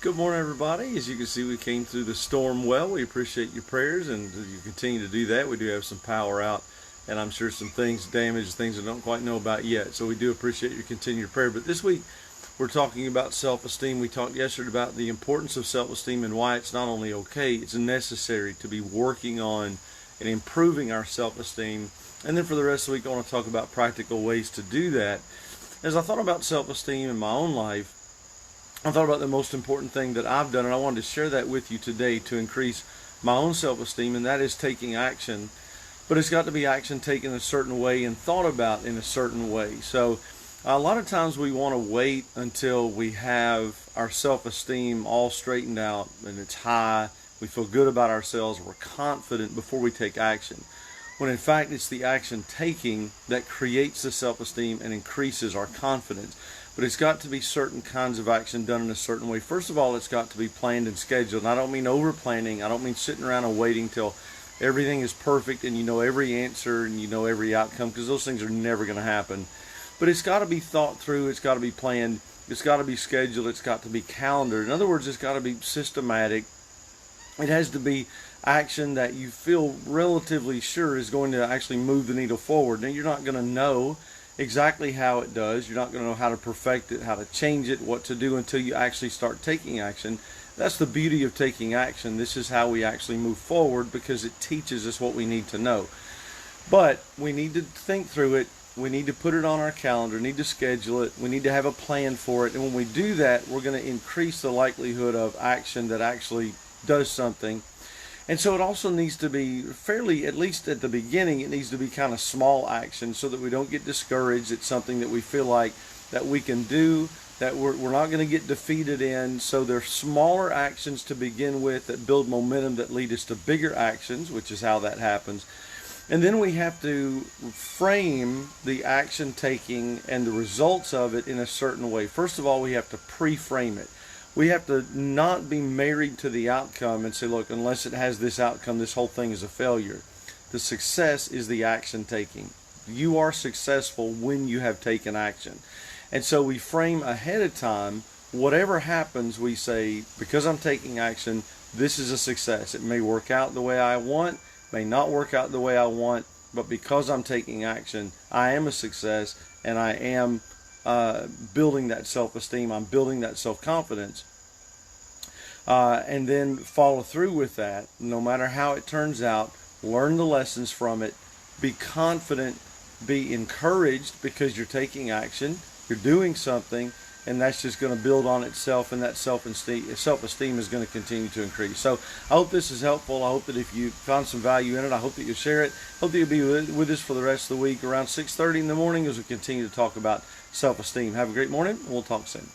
Good morning, everybody. As you can see, we came through the storm well. We appreciate your prayers, and you continue to do that. We do have some power out, and I'm sure some things damaged, things I don't quite know about yet. So we do appreciate your continued prayer. But this week, we're talking about self-esteem. We talked yesterday about the importance of self-esteem and why it's not only okay, it's necessary to be working on and improving our self-esteem. And then for the rest of the week, I want to talk about practical ways to do that. As I thought about self-esteem in my own life, I thought about the most important thing that I've done, and I wanted to share that with you today to increase my own self-esteem, and that is taking action. But it's got to be action taken a certain way and thought about in a certain way. So a lot of times we want to wait until we have our self-esteem all straightened out and it's high, we feel good about ourselves, we're confident before we take action. When in fact it's the action taking that creates the self-esteem and increases our confidence. But it's got to be certain kinds of action done in a certain way. First of all, it's got to be planned and scheduled. And I don't mean over planning. I don't mean sitting around and waiting till everything is perfect and you know every answer and you know every outcome, because those things are never going to happen. But it's got to be thought through. It's got to be planned. It's got to be scheduled. It's got to be calendared. In other words, it's got to be systematic. It has to be action that you feel relatively sure is going to actually move the needle forward. Now, you're not going to know exactly how it does. You're not going to know how to perfect it, how to change it, what to do until you actually start taking action. That's the beauty of taking action. This is how we actually move forward, because it teaches us what we need to know. But we need to think through it. We need to put it on our calendar, need to schedule it. We need to have a plan for it. And when we do that, we're going to increase the likelihood of action that actually does something. And so it also needs to be fairly, at least at the beginning, it needs to be kind of small action so that we don't get discouraged. It's something that we feel like that we can do, that we're not going to get defeated in. So there's smaller actions to begin with that build momentum that lead us to bigger actions, which is how that happens. And then we have to frame the action taking and the results of it in a certain way. First of all, we have to pre-frame it. We have to not be married to the outcome and say, look, unless it has this outcome, this whole thing is a failure. The success is the action taking. You are successful when you have taken action. And so we frame ahead of time, whatever happens, we say, because I'm taking action, this is a success. It may work out the way I want, may not work out the way I want, but because I'm taking action, I am a success, and I am building that self-esteem, I'm building that self-confidence, and then follow through with that. No matter how it turns out, learn the lessons from it, be confident, be encouraged because you're taking action, you're doing something, and that's just going to build on itself, and that self-esteem is going to continue to increase. So I hope this is helpful. I hope that if you found some value in it, I hope that you'll share it. Hope that you'll be with us for the rest of the week around 6:30 in the morning as we continue to talk about self-esteem. Have a great morning, and we'll talk soon.